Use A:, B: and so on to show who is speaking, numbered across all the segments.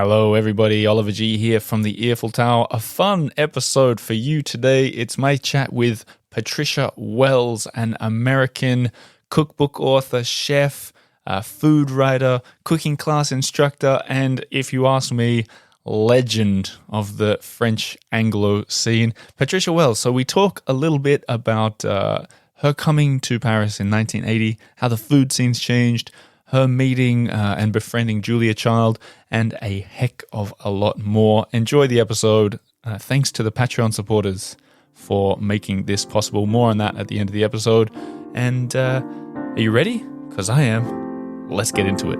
A: Hello everybody, Oliver G here from the Earful Tower. A fun episode for you today. It's my chat with Patricia Wells, an American cookbook author, chef, food writer, cooking class instructor, and if you ask me, legend of the French Anglo scene. Patricia Wells. So we talk a little bit about her coming to Paris in 1980, how the food scene's changed, her meeting and befriending Julia Child, and a heck of a lot more. Enjoy the episode. Thanks to the Patreon supporters for making this possible. More on that at the end of the episode. And are you ready? Because I am. Let's get into it.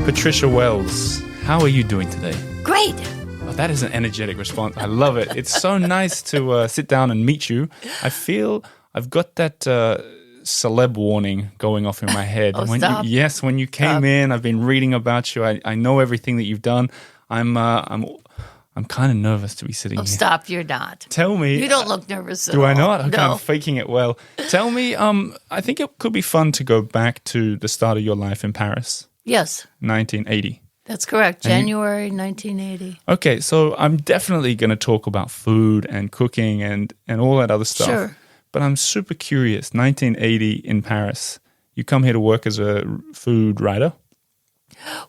A: Patricia Wells, how are you doing today?
B: Great.
A: Oh, that is an energetic response. I love it. It's so nice to sit down and meet you. I feel I've got that celeb warning going off in my head.
B: Oh, stop.
A: When you came in, I've been reading about you. I know everything that you've done. I'm kind of nervous to be sitting here.
B: Stop, you're not.
A: Tell me.
B: You don't look nervous at
A: all. Do I not?
B: No.
A: I'm faking it well. Tell me, I think it could be fun to go back to the start of your life in Paris.
B: Yes.
A: 1980.
B: That's correct. January 1980.
A: Okay, so I'm definitely going to talk about food and cooking and all that other stuff.
B: Sure.
A: But I'm super curious. 1980 in Paris. You come here to work as a food writer?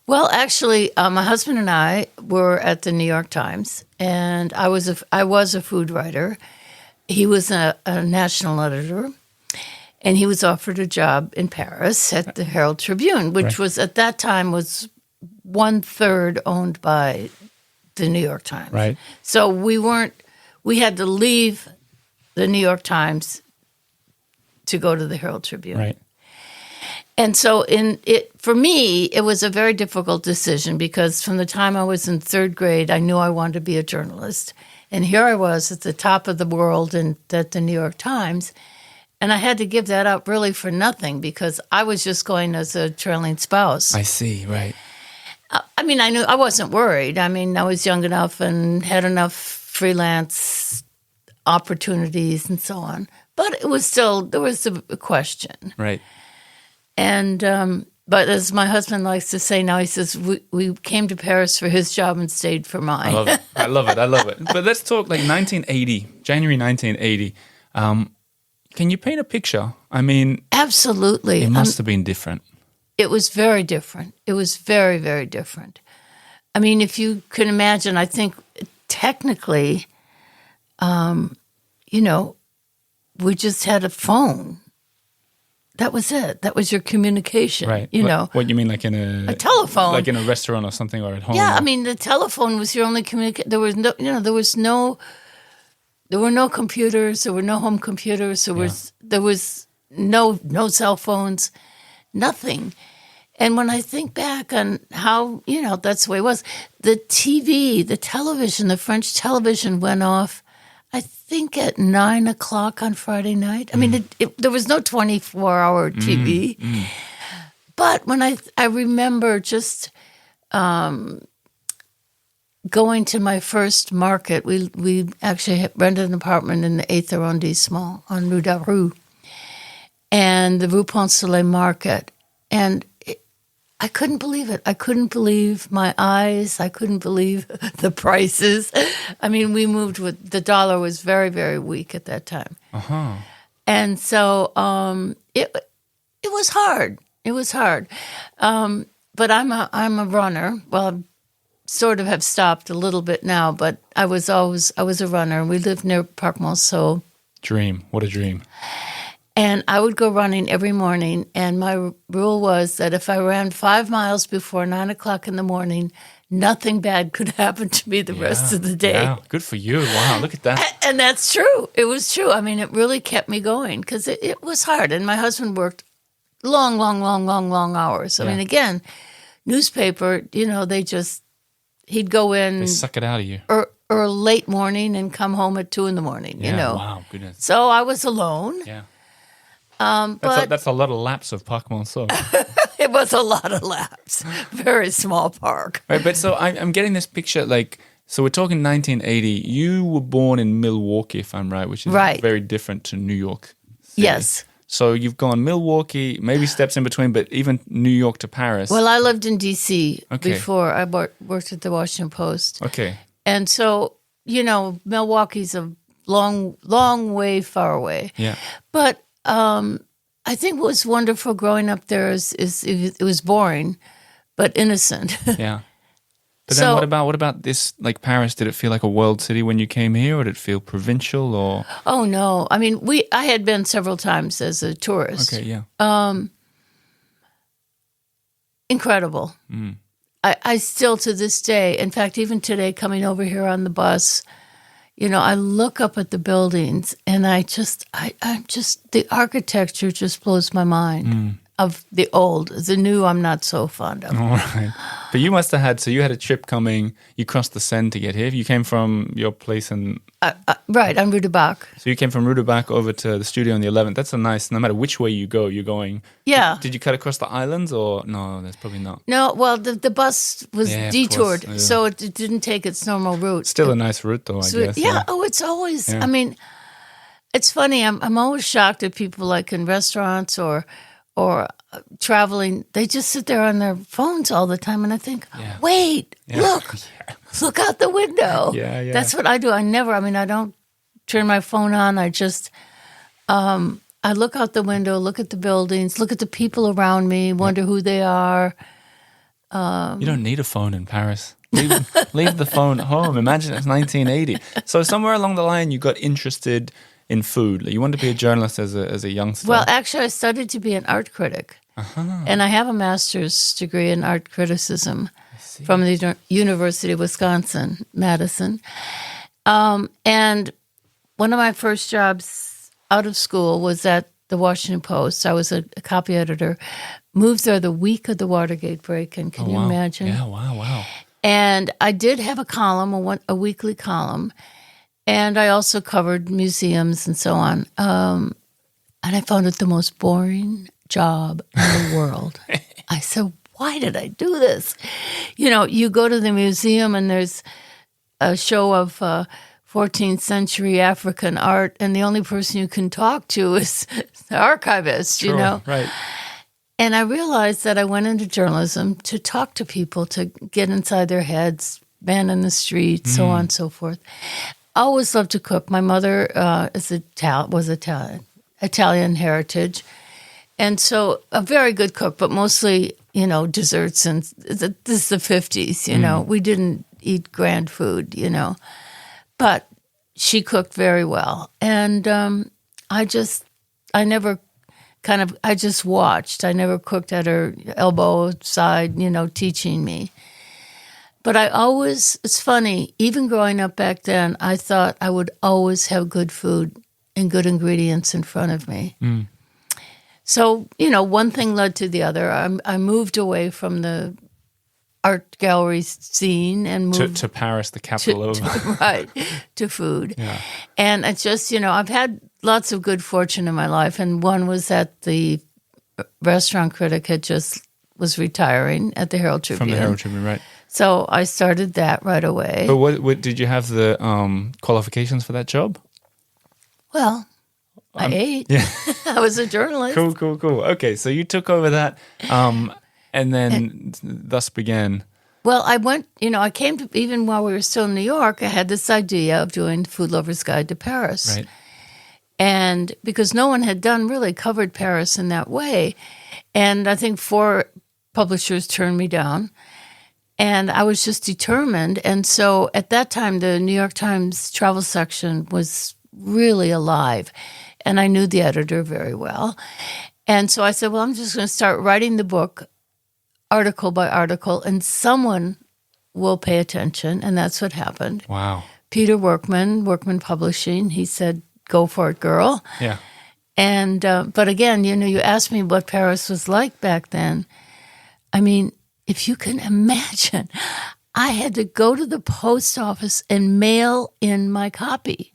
B: Well, actually, my husband and I were at the New York Times, and I was a food writer. He was a national editor. And he was offered a job in Paris at the Herald Tribune, which was at that time was 1/3 owned by the New York Times.
A: Right.
B: So we had to leave the New York Times to go to the Herald Tribune.
A: Right.
B: And so for me, it was a very difficult decision because from the time I was in third grade, I knew I wanted to be a journalist. And here I was at the top of the world at the New York Times. And I had to give that up really for nothing because I was just going as a trailing spouse.
A: I see, right.
B: I mean, I knew I wasn't worried. I mean, I was young enough and had enough freelance opportunities and so on. But it was still, there was a question.
A: Right.
B: And, but as my husband likes to say now, he says, we came to Paris for his job and stayed for mine.
A: I love it. But let's talk like 1980, January 1980. Can you paint a picture? I mean,
B: absolutely.
A: It must have been different.
B: It was very different. It was very, very different. I mean, if you can imagine, I think technically, we just had a phone. That was it. That was your communication.
A: Right. What you mean, like in
B: a telephone,
A: like in a restaurant or something, or at home?
B: Yeah, I mean, the telephone was your only communication. There were no computers. There were no home computers. There was no cell phones, nothing. And when I think back on how that's the way it was, the television, the French television went off, I think at 9:00 on Friday night. I mean, there was no 24-hour TV. But when I remember just. Going to my first market, we actually rented an apartment in the 8th arrondissement on Rue d'Arrou, and the Rue Pont-Soleil market. And I couldn't believe it. I couldn't believe my eyes. I couldn't believe the prices. I mean, we moved the dollar was very, very weak at that time.
A: Uh-huh.
B: And so it was hard. It was hard. But I'm a runner. Well, sort of have stopped a little bit now, but I was a runner. We lived near Parc Monceau.
A: Dream. What a dream.
B: And I would go running every morning, and my rule was that if I ran 5 miles before 9:00 in the morning, nothing bad could happen to me the rest of the day.
A: Yeah, good for you. Wow, look at that.
B: And that's true. It was true. I mean, it really kept me going because it was hard. And my husband worked long hours. I mean, again, newspaper, he'd go in.
A: They suck it out of you.
B: Or late morning and come home at 2 a.m,
A: Wow, goodness.
B: So I was alone.
A: Yeah.
B: But
A: that's a lot of laps of Parc Monceau.
B: It was a lot of laps. Very small park.
A: Right, but so I'm getting this picture, like, So we're talking 1980. You were born in Milwaukee, if I'm right, which is
B: Right.
A: very different to New York City.
B: Yes.
A: So you've gone Milwaukee, maybe steps in between, but even New York to Paris.
B: Well, I lived in D.C.
A: Okay.
B: before I worked at the Washington Post.
A: Okay.
B: And so, Milwaukee's a long, long way far away.
A: Yeah.
B: But I think what was wonderful growing up there is it was boring, but innocent.
A: Yeah. But then what about this, like Paris? Did it feel like a world city when you came here, or did it feel provincial, or?
B: Oh, no. I mean, I had been several times as a tourist.
A: Okay, yeah.
B: Incredible. I still, to this day, in fact, even today, coming over here on the bus, I look up at the buildings and I'm just, the architecture just blows my mind of the old. The new, I'm not so fond of.
A: All right. But you must have so you had a trip coming, you crossed the Seine to get here. You came from your place in...
B: Right, on Rue de Bac.
A: So you came from Rue de Bac over to the studio on the 11th. That's a nice, no matter which way you go, you're going...
B: Yeah.
A: Did you cut across the islands or... No, that's probably not.
B: No, well, the bus was detoured,
A: yeah.
B: so it didn't take its normal route.
A: Still a nice route though, I guess.
B: Yeah, it's always...
A: Yeah.
B: I mean, it's funny. I'm always shocked at people like in restaurants or traveling. They just sit there on their phones all the time, and I think, wait, look out the window.
A: Yeah.
B: That's what I do. I don't turn my phone on. I just, I look out the window, look at the buildings, look at the people around me, wonder who they are.
A: You don't need a phone in Paris. Leave the phone at home. Imagine it's 1980. So somewhere along the line, you got interested in food. You wanted to be a journalist as a youngster.
B: Well, actually, I studied to be an art critic. And I have a master's degree in art criticism from the University of Wisconsin-Madison. And one of my first jobs out of school was at the Washington Post. I was a copy editor. Moved there the week of the Watergate break-in. Can you imagine?
A: Yeah, wow.
B: And I did have a column, a weekly column. And I also covered museums and so on. And I found it the most boring job in the world. I said, why did I do this? You go to the museum and there's a show of 14th century African art, and the only person you can talk to is the archivist,
A: Right.
B: And I realized that I went into journalism to talk to people, to get inside their heads, man in the street, so on and so forth. I always loved to cook. My mother was Italian heritage. And so a very good cook, but mostly, desserts. And this is the 50s, we didn't eat grand food, But she cooked very well. And I just watched. I never cooked at her elbow side, teaching me. But it's funny, even growing up back then, I thought I would always have good food and good ingredients in front of me. So, one thing led to the other. I moved away from the art gallery scene and moved
A: to Paris, the capital of...
B: to food.
A: Yeah.
B: And it's just, I've had lots of good fortune in my life. And one was that the restaurant critic was retiring at the Herald Tribune.
A: From the Herald Tribune, right.
B: So I started that right away.
A: But what did you have the qualifications for that job?
B: Well, I ate.
A: Yeah.
B: I was a journalist.
A: Cool. Okay, so you took over that, and then thus began.
B: Well, I went, I came to, even while we were still in New York, I had this idea of doing Food Lover's Guide to Paris.
A: Right.
B: And because no one had covered Paris in that way. And I think 4 publishers turned me down. And I was just determined. And so at that time, the New York Times travel section was really alive. And I knew the editor very well. And so I said, well, I'm just going to start writing the book article by article, and someone will pay attention. And that's what happened.
A: Wow.
B: Peter Workman Publishing, he said, go for it, girl.
A: Yeah.
B: And but again, you asked me what Paris was like back then. I mean, if you can imagine, I had to go to the post office and mail in my copy.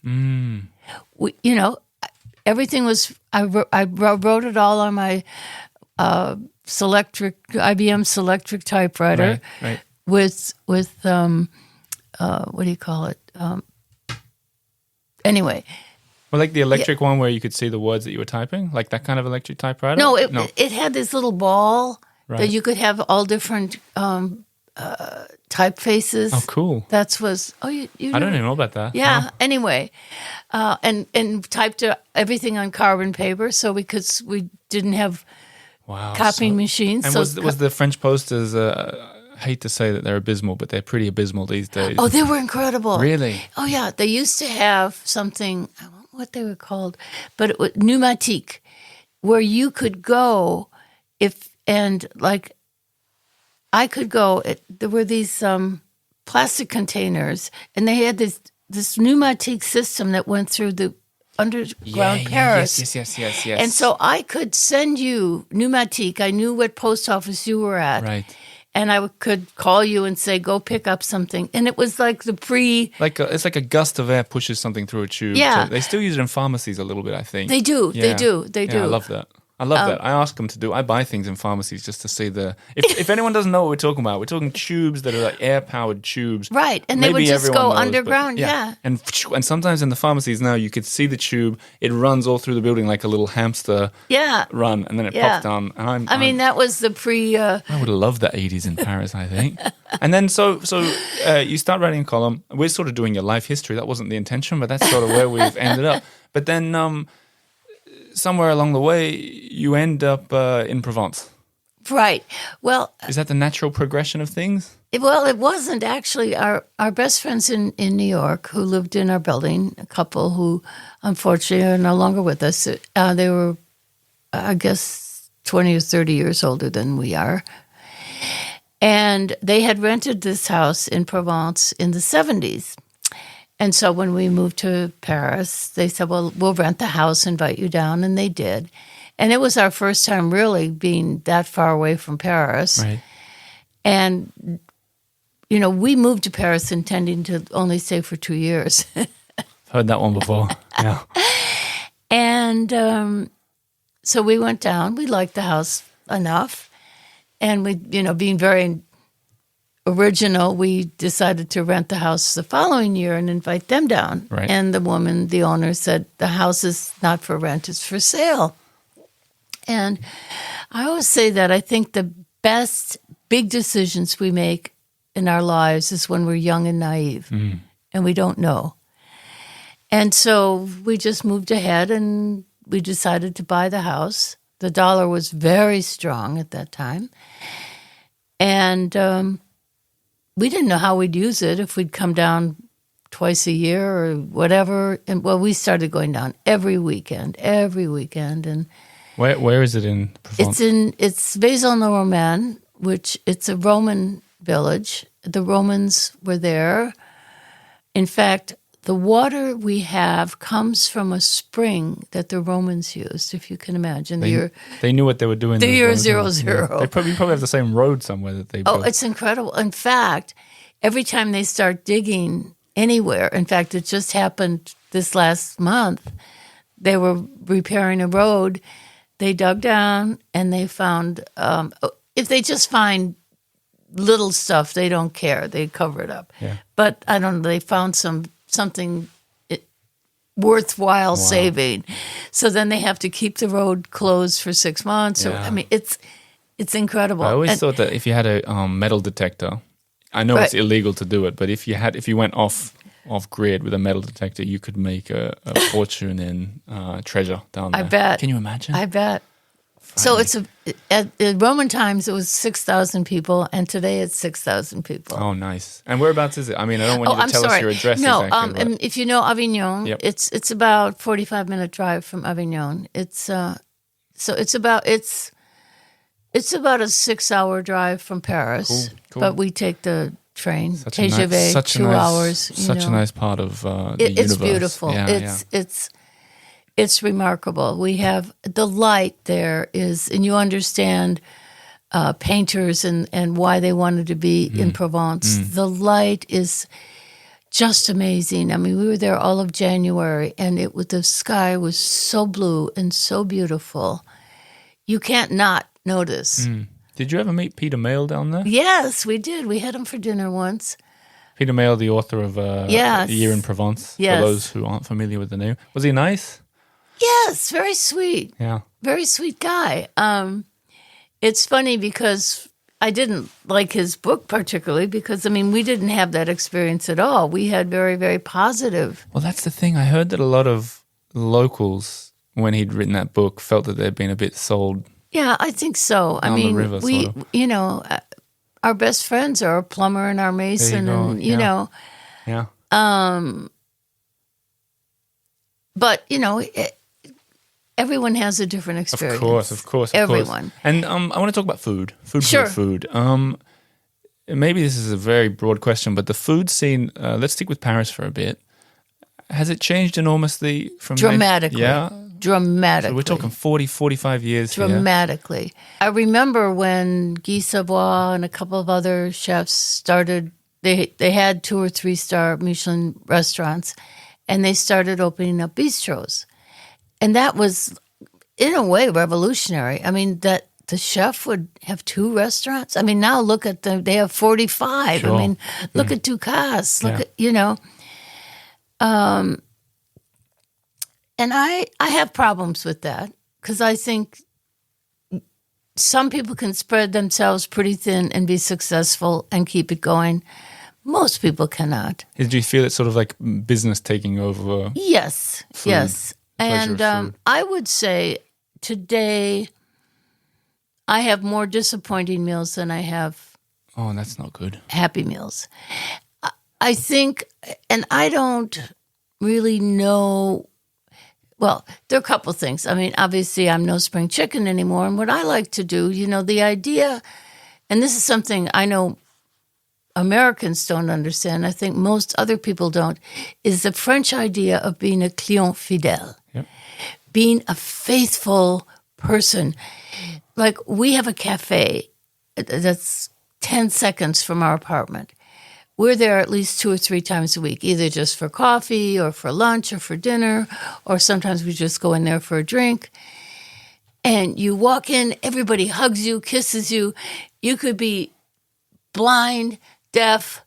B: Everything was, I wrote it all on my IBM Selectric typewriter
A: right.
B: with what do you call it? Anyway.
A: Well, like the electric one where you could see the words that you were typing? Like that kind of electric typewriter?
B: No, it had this little ball that you could have all different typefaces.
A: Oh, cool.
B: You
A: I don't even know about that.
B: Yeah,
A: Wow.
B: anyway. And typed everything on carbon paper so we didn't have copying machines.
A: And was the French posters, I hate to say that they're abysmal, but they're pretty abysmal these days.
B: Oh, they were incredible.
A: Really?
B: Oh, yeah. They used to have something, I don't know what they were called, but it was pneumatique, where you could go I could go, there were these plastic containers, and they had this pneumatique system that went through the underground Paris.
A: Yes.
B: And so I could send you pneumatique. I knew what post office you were at.
A: Right.
B: And I could call you and say, go pick up something. And it was like
A: it's like a gust of air pushes something through a tube.
B: Yeah.
A: So they still use it in pharmacies a little bit, I think.
B: They do.
A: Yeah.
B: They do.
A: I love that. I ask them to do. I buy things in pharmacies just to see if anyone doesn't know what we're talking about, we're talking tubes that are like air-powered tubes.
B: Right, and they would just go underground, yeah.
A: And sometimes in the pharmacies now, you could see the tube. It runs all through the building like a little hamster run, and then it pops down. And
B: I mean, that was the
A: I would have loved the 80s in Paris, I think. And then so you start writing a column. We're sort of doing your life history. That wasn't the intention, but that's sort of where we've ended up. But then somewhere along the way, you end up in Provence.
B: Right. Well,
A: is that the natural progression of things?
B: It wasn't actually. Our best friends in New York who lived in our building, a couple who unfortunately are no longer with us. They were, I guess, 20 or 30 years older than we are. And they had rented this house in Provence in the 70s. And so when we moved to Paris, they said, well, we'll rent the house, invite you down, and they did. And it was our first time really being that far away from Paris.
A: Right.
B: And, we moved to Paris intending to only stay for 2 years.
A: Heard that one before, yeah.
B: And so we went down. We liked the house enough. And we, being very original, we decided to rent the house the following year and invite them down.
A: Right.
B: And the owner said, the house is not for rent, it's for sale. And I always say that I think the best big decisions we make in our lives is when we're young and naive and we don't know. And so we just moved ahead and we decided to buy the house. The dollar was very strong at that time. And we didn't know how we'd use it, if we'd come down twice a year or whatever. And we started going down every weekend. And
A: where is it in Provence?
B: It's Vaison-le-Romain, which it's a Roman village. The Romans were there. In fact, the water we have comes from a spring that the Romans used, if you can imagine.
A: They knew what they were doing.
B: The year 00.
A: Yeah. They probably have the same road somewhere that they built.
B: Oh, it's incredible. In fact, every time they start digging anywhere, in fact, it just happened this last month, they were repairing a road. They dug down and they found, if they just find little stuff, they don't care. They cover it up.
A: Yeah.
B: But I don't know, they found something worthwhile saving. So then they have to keep the road closed for 6 months.
A: Yeah.
B: It's incredible.
A: I always thought that if you had a metal detector, I know it's illegal to do it, but if you went off grid with a metal detector, you could make a fortune in treasure down there.
B: I bet.
A: Can you imagine?
B: I bet. So at Roman times it was 6,000 people, and today it's 6,000 people.
A: Oh, nice. And whereabouts is it? I mean, I don't want you to tell us your address exactly.
B: No, if you know Avignon,
A: Yep.
B: it's about 45-minute drive from Avignon. It's it's about a 6-hour drive from Paris.
A: Cool.
B: But we take the train, TGV,
A: such
B: 2 hours.
A: Such a nice part of the universe.
B: It's beautiful.
A: Yeah,
B: It's remarkable. We have the light there and you understand painters and why they wanted to be in Provence. The light is just amazing. I mean, we were there all of January, and the sky was so blue and so beautiful. You can't not notice.
A: Did you ever meet Peter Mayle down there?
B: Yes, we did. We had him for dinner once.
A: Peter Mayle, the author of
B: Yes.
A: A Year in Provence,
B: Yes.
A: for those who aren't familiar with the name. Was he nice?
B: Yes, very sweet.
A: Yeah.
B: Very sweet guy. It's funny because I didn't like his book particularly because, I mean, we didn't have that experience at all. We had very, very positive.
A: Well, that's the thing. I heard that a lot of locals, when he'd written that book, felt that they'd been a bit sold.
B: Yeah, I think so. I
A: Down the
B: mean,
A: river,
B: we,
A: sort of.
B: you know, our best friends are our plumber and our mason,
A: go,
B: and,
A: yeah.
B: know,
A: Yeah.
B: but, everyone has a different experience.
A: Of course.
B: Everyone.
A: And I want to talk about food.
B: Sure.
A: Food. Maybe this is a very broad question, but the food scene, let's stick with Paris for a bit. Has it changed enormously from...
B: Dramatically.
A: Yeah?
B: Dramatically.
A: So we're talking 40, 45 years here.
B: Dramatically. I remember when Guy Savoy and a couple of other chefs started, they had 2 or 3 star Michelin restaurants, and they started opening up bistros. And that was, in a way, revolutionary. I mean, that the chef would have 2 restaurants. I mean, now look at them. They have 45.
A: Sure.
B: I mean, look at Ducasse. Look at, and I have problems with that because I think some people can spread themselves pretty thin and be successful and keep it going. Most people cannot.
A: Do you feel it's sort of like business taking over?
B: Yes,
A: Food,
B: yes.
A: pleasure
B: And
A: of food.
B: I would say today I have more disappointing meals than I have
A: Oh, that's not good.
B: happy meals. I think, and I don't really know. Well, there are a couple things. I mean, obviously, I'm no spring chicken anymore. And what I like to do, the idea, and this is something I know Americans don't understand, I think most other people don't, is the French idea of being a client fidèle,
A: Yep.
B: being a faithful person. Like, we have a cafe that's 10 seconds from our apartment. We're there at least 2 or 3 times a week, either just for coffee or for lunch or for dinner, or sometimes we just go in there for a drink. And you walk in, everybody hugs you, kisses you. You could be blind, deaf.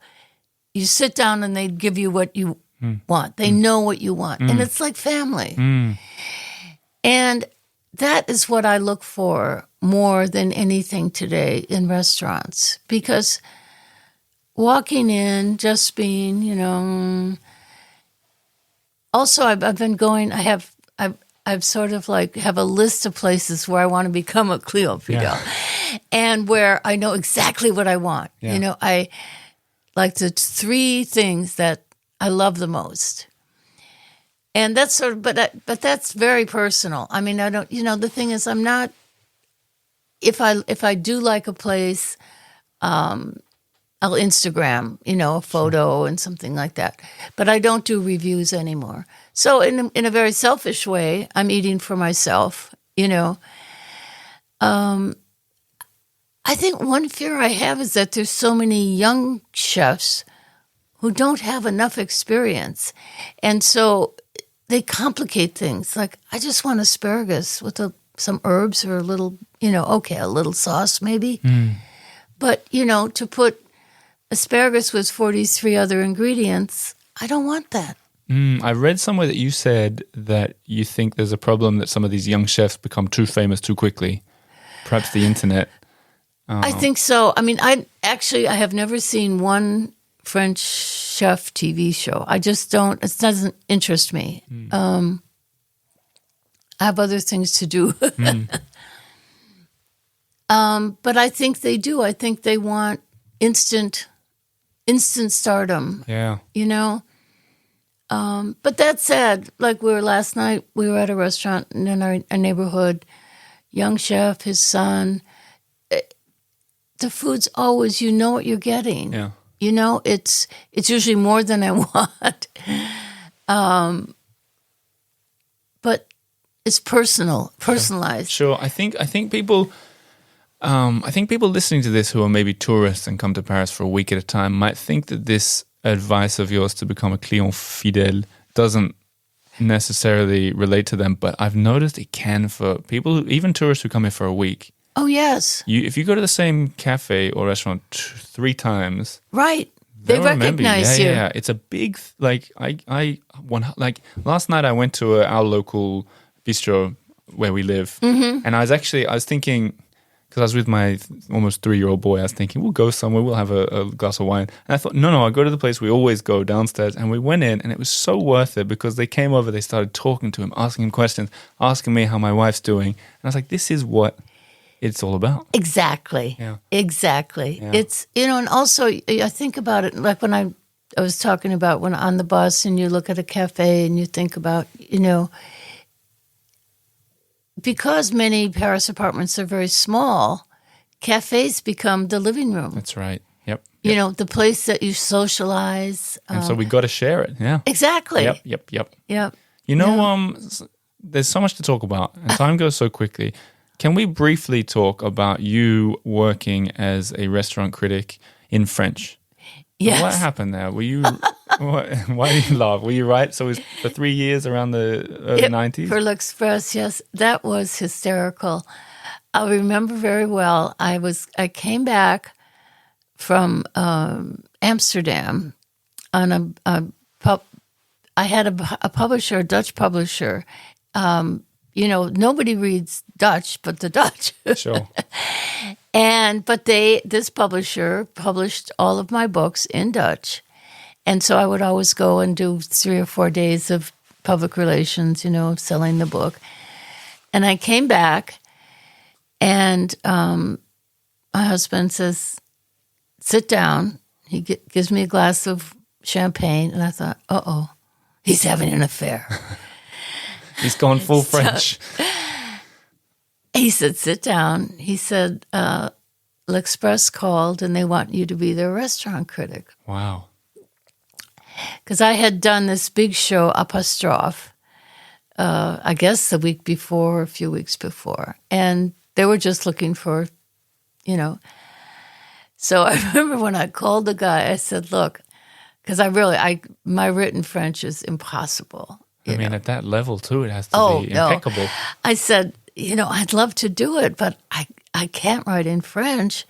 B: You sit down and they give you what you want. They know what you want. And it's like family. And that is what I look for more than anything today in restaurants, because walking in, just being, Also, I've been going. I've sort of like have a list of places where I want to become a client fidèle, and where I know exactly what I want.
A: Yeah.
B: I like the 3 things that I love the most, and that's sort of. But that's very personal. I mean, I don't. The thing is, I'm not. If I do like a place, I'll Instagram, a photo and something like that. But I don't do reviews anymore. So in a very selfish way, I'm eating for myself, I think one fear I have is that there's so many young chefs who don't have enough experience. And so they complicate things. Like, I just want asparagus with some herbs or a little, a little sauce maybe. But, to put asparagus with 43 other ingredients, I don't want that.
A: I read somewhere that you said that you think there's a problem that some of these young chefs become too famous too quickly. Perhaps the internet.
B: I think so. I mean, I have never seen one French chef TV show. I just don't. It doesn't interest me. I have other things to do. But I think they do. I think they want instant stardom.
A: Yeah.
B: But that said, like last night, we were at a restaurant in our neighborhood, young chef, his son. The food's always, what you're getting.
A: Yeah.
B: It's usually more than I want. But it's personalized.
A: Sure. I think people listening to this who are maybe tourists and come to Paris for a week at a time might think that this advice of yours to become a client fidèle doesn't necessarily relate to them, but I've noticed it can for people, even tourists who come here for a week.
B: Oh, yes.
A: If you go to the same cafe or restaurant 3 times,
B: right, They
A: remember
B: recognize you.
A: Yeah. It's a big like last night I went to our local bistro where we live, and I was thinking, because I was with my almost 3-year-old boy, I was thinking we'll go somewhere, we'll have a glass of wine, and I thought no, I'll go to the place we always go downstairs, and we went in, and it was so worth it because they came over, they started talking to him, asking him questions, asking me how my wife's doing, and I was like, this is what it's all about.
B: Exactly.
A: Yeah.
B: Exactly.
A: Yeah.
B: It's, and also I think about it like when I was talking about when on the bus and you look at a cafe and you think about, because many Paris apartments are very small, cafes become the living room.
A: That's right. Yep.
B: The place that you socialize.
A: And so we got to share it. Yeah.
B: Exactly.
A: Yep.
B: Yep.
A: There's so much to talk about, and time goes so quickly. Can we briefly talk about you working as a restaurant critic in French?
B: Yes.
A: What happened there? Were you? Why do you laugh? Were you right? So it was for 3 years around the early 90s?
B: For L'Express, yes. That was hysterical. I remember very well. I came back from Amsterdam on I had a publisher, a Dutch publisher. Nobody reads Dutch but the Dutch.
A: Sure.
B: But this publisher published all of my books in Dutch. And so I would always go and do 3 or 4 days of public relations, selling the book. And I came back, and my husband says, sit down. He gives me a glass of champagne, and I thought, uh-oh, he's having an affair.
A: He's gone full French.
B: He said, sit down. He said, L'Express called, and they want you to be their restaurant critic.
A: Wow.
B: Because I had done this big show, Apostrophe, I guess the week before, a few weeks before. And they were just looking for, So I remember when I called the guy, I said, look, because my written French is impossible.
A: I mean, at that level, too, it has to be impeccable.
B: No. I said, I'd love to do it, but I can't write in French.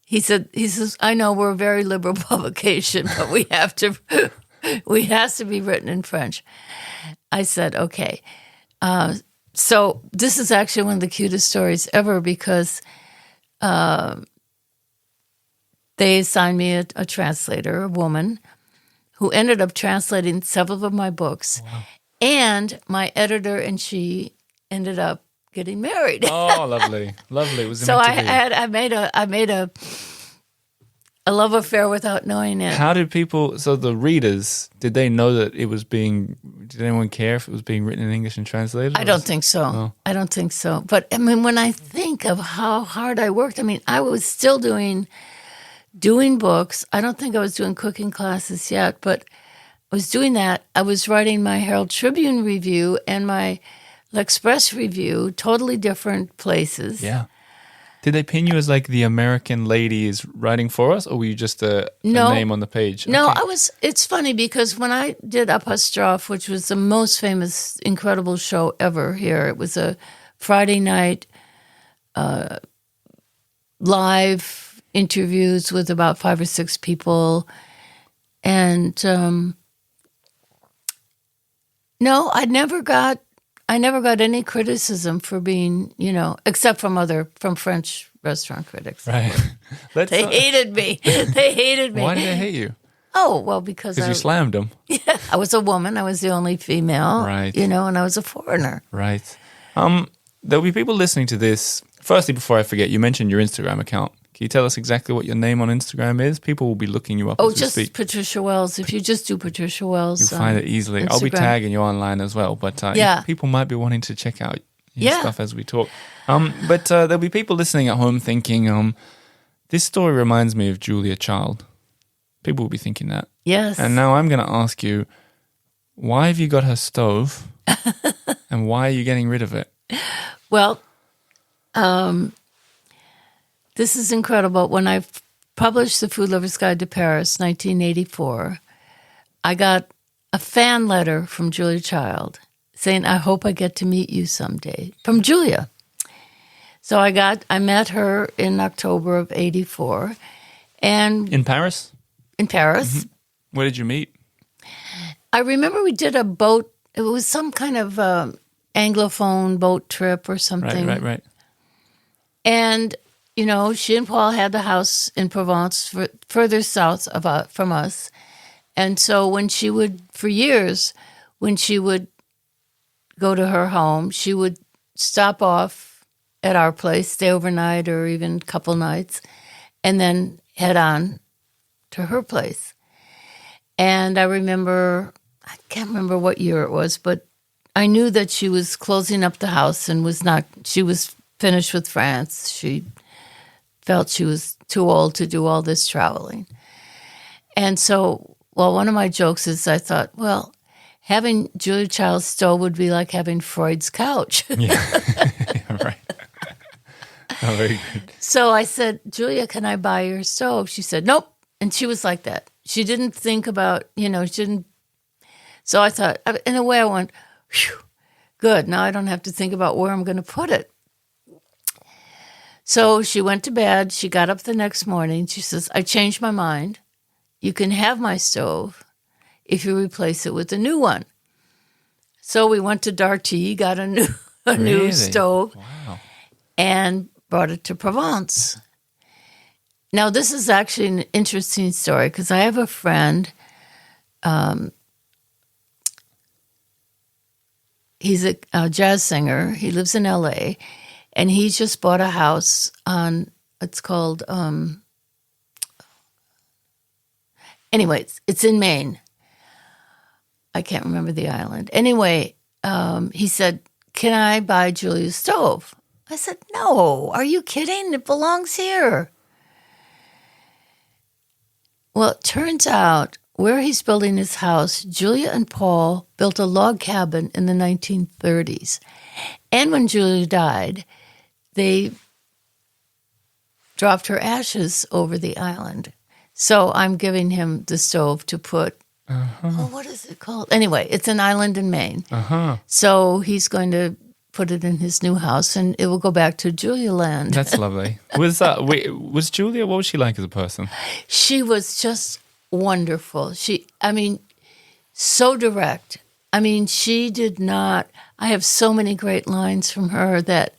B: He says, I know we're a very liberal publication, but we has to be written in French. I said, okay. So this is actually one of the cutest stories ever because they assigned me a translator, a woman, who ended up translating several of my books. Wow. And my editor and she ended up getting married.
A: Oh, lovely. Lovely. It was
B: so I made a love affair without knowing it.
A: How did the readers, did they know that did anyone care if it was being written in English and translated?
B: I don't think so.
A: Oh.
B: I don't think so. But I mean, when I think of how hard I worked, I mean, I was still doing books. I don't think I was doing cooking classes yet, but I was doing that. I was writing my Herald Tribune review and my L'Express review, totally different places.
A: Yeah. Did they pin you as like the American lady is writing for us, or were you just a name on the page?
B: No,
A: okay.
B: It's funny because when I did Apostrophe, which was the most famous, incredible show ever here, it was a Friday night live interviews with about 5 or 6 people. And no, I never got any criticism for being, except from French restaurant critics.
A: Right.
B: They hated me. They hated me.
A: Why did they hate you?
B: Oh, well, because
A: you slammed them.
B: Yeah, I was a woman. I was the only female.
A: Right.
B: And I was a foreigner.
A: Right. There'll be people listening to this. Firstly, before I forget, you mentioned your Instagram account. Can you tell us exactly what your name on Instagram is? People will be looking you up as we
B: just
A: speak.
B: Patricia Wells. If you just do Patricia Wells,
A: you'll find it easily.
B: Instagram.
A: I'll be tagging you online as well. But people might be wanting to check out your stuff as we talk. But there'll be people listening at home thinking, this story reminds me of Julia Child. People will be thinking that.
B: Yes.
A: And now I'm going to ask you, why have you got her stove? And why are you getting rid of it?
B: Well, this is incredible. When I published The Food Lover's Guide to Paris, 1984, I got a fan letter from Julia Child saying, I hope I get to meet you someday, from Julia. So I met her in October of 84. And
A: in Paris?
B: in Paris.
A: Where did you meet?
B: I remember we did a boat. It was some kind of Anglophone boat trip or something.
A: Right.
B: And, she and Paul had the house in Provence further south from us. And so for years, when she would go to her home, she would stop off at our place, stay overnight or even a couple nights, and then head on to her place. And I can't remember what year it was, but I knew that she was closing up the house and she was finished with France. She felt she was too old to do all this traveling. And so, one of my jokes is I thought, having Julia Child's stove would be like having Freud's couch.
A: Yeah, right. Oh, very good.
B: So I said, Julia, can I buy your stove? She said, nope. And she was like that. She didn't think about, she didn't. So I thought, in a way, I went, whew, good. Now I don't have to think about where I'm going to put it. So she went to bed. She got up the next morning. She says, I changed my mind. You can have my stove if you replace it with a new one. So we went to Darty, got a new stove, and brought it to Provence. Now, this is actually an interesting story because I have a friend. He's a jazz singer. He lives in L.A., and he just bought a house it's called, anyways, it's in Maine. I can't remember the island. Anyway, he said, can I buy Julia's stove? I said, no, are you kidding? It belongs here. Well, it turns out where he's building his house, Julia and Paul built a log cabin in the 1930s. And when Julia died, they dropped her ashes over the island. So I'm giving him the stove to put, what is it called? Anyway, it's an island in Maine. So he's going to put it in his new house, and it will go back to Julia land.
A: That's lovely. Was Julia, what was she like as a person?
B: She was just wonderful. So direct. She did not, I have so many great lines from her that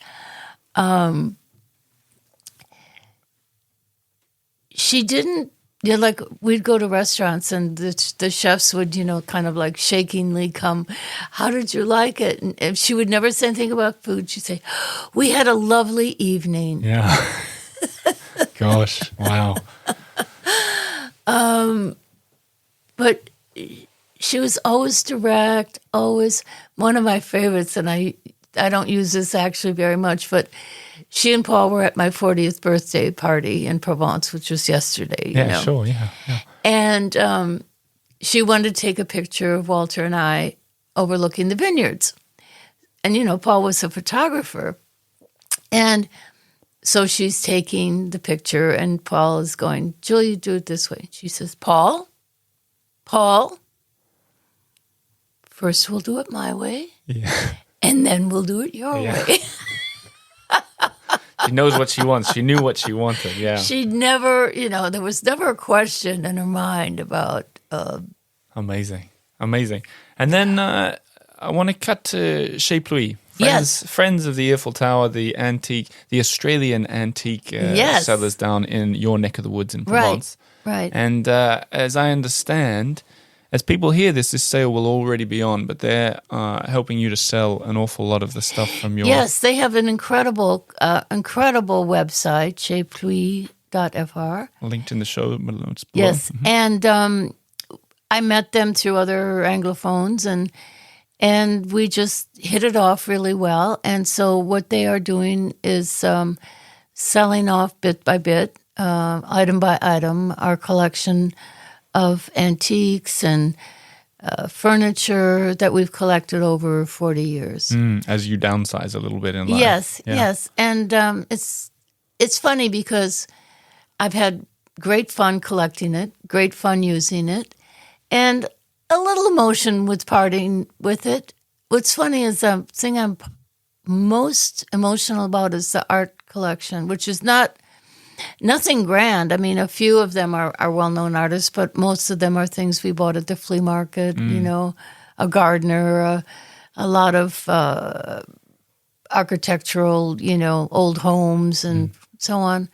B: she didn't, like we'd go to restaurants and the chefs would, kind of like shakingly come, how did you like it? And she would never say anything about food. She'd say, we had a lovely evening.
A: Yeah. Gosh, wow.
B: But she was always direct, always one of my favorites, and I don't use this actually very much, but she and Paul were at my 40th birthday party in Provence, which was yesterday.
A: Yeah, sure, yeah.
B: And she wanted to take a picture of Walter and I overlooking the vineyards. And, Paul was a photographer. And so she's taking the picture, and Paul is going, Julia, do it this way. She says, Paul, first we'll do it my way, and then we'll do it your way.
A: She knows what she wants. She knew what she wanted, yeah.
B: She never, there was never a question in her mind about...
A: Amazing. And then I want to cut to Chez Pluie. Friends of the Earful Tower, the Australian antique sellers down in your neck of the woods in Provence.
B: Right.
A: And as I understand, as people hear this sale will already be on, but they're helping you to sell an awful lot of the stuff from your...
B: Yes, they have an incredible website, chezpluie.fr.
A: Linked in the show below.
B: Yes, and I met them through other Anglophones, and we just hit it off really well. And so what they are doing is selling off bit by bit, item by item, our collection of antiques and furniture that we've collected over 40 years.
A: As you downsize a little bit in life.
B: Yes. And it's funny because I've had great fun collecting it, great fun using it, and a little emotion with parting with it. What's funny is the thing I'm most emotional about is the art collection, which is not Nothing grand. I mean, a few of them are well-known artists, but most of them are things we bought at the flea market, a gardener, a lot of architectural, old homes and so on.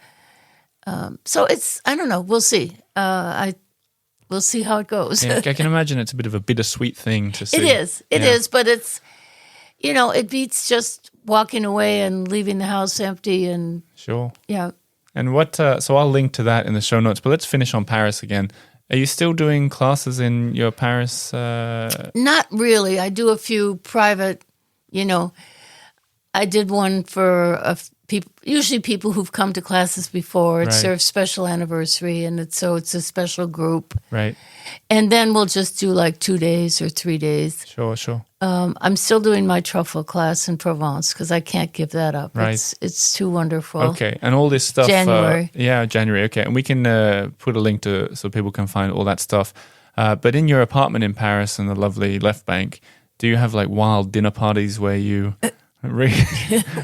B: So I don't know. We'll see. We'll see how it goes.
A: Yeah, I can imagine it's a bit of a bittersweet thing to see.
B: It is, but it's, it beats just walking away and leaving the house empty and...
A: Sure.
B: Yeah.
A: And so I'll link to that in the show notes, but let's finish on Paris again. Are you still doing classes in your Paris?
B: Not really. I do a few private, I did one for usually people who've come to classes before. It's their special anniversary, and it's a special group.
A: Right.
B: And then we'll just do like 2 days or 3 days.
A: Sure.
B: I'm still doing my truffle class in Provence because I can't give that up.
A: Right.
B: It's too wonderful.
A: Okay, and all this stuff.
B: January.
A: January. Okay, and we can put a link to so people can find all that stuff. But in your apartment in Paris in the lovely Left Bank, do you have like wild dinner parties where you...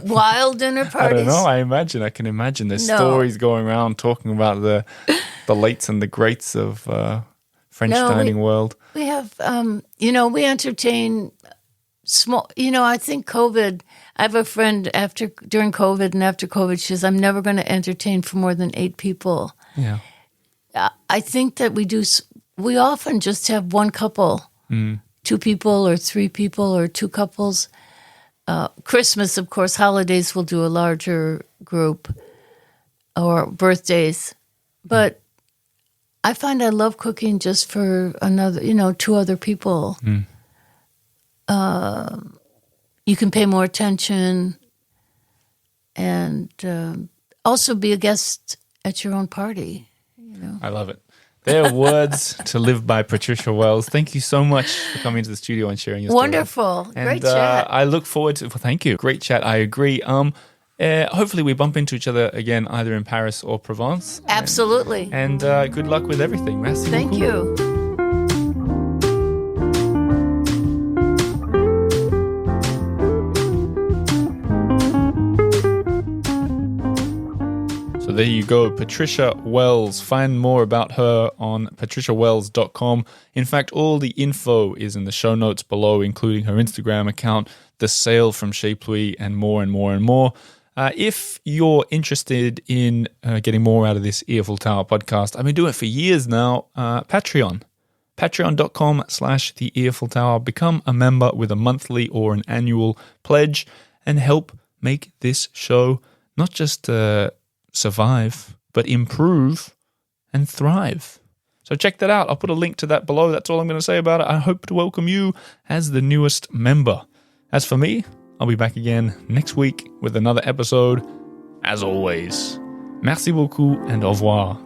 B: Wild dinner parties?
A: I don't know. I can imagine there's stories going around talking about the lates and the greats of French dining world.
B: We have, we entertain small, I think COVID, I have a friend during COVID and after COVID, she says, I'm never going to entertain for more than 8 people.
A: Yeah.
B: I think that we often just have one couple, 2 people or 3 people or 2 couples. Christmas, of course, holidays we'll do a larger group or birthdays. But I find I love cooking just for 2 other people. You can pay more attention and also be a guest at your own party.
A: I love it. There are words to live by, Patricia Wells. Thank you so much for coming to the studio and sharing your story.
B: Wonderful.
A: And,
B: great chat.
A: I look forward to... Well, thank you. Great chat. I agree. Hopefully we bump into each other again, either in Paris or Provence.
B: Absolutely.
A: And good luck with everything. Merci
B: Thank
A: beaucoup.
B: you.
A: So there you go, Patricia Wells. Find more about her on patriciawells.com. In fact, all the info is in the show notes below, including her Instagram account, the sale from Chez Pluy, and more and more and more. If you're interested in getting more out of this Earful Tower podcast, I've been doing it for years now, Patreon. Patreon.com/The Earful Tower. Become a member with a monthly or an annual pledge and help make this show not just survive, but improve and thrive. So check that out. I'll put a link to that below. That's all I'm going to say about it. I hope to welcome you as the newest member. As for me, I'll be back again next week with another episode. As always, merci beaucoup and au revoir.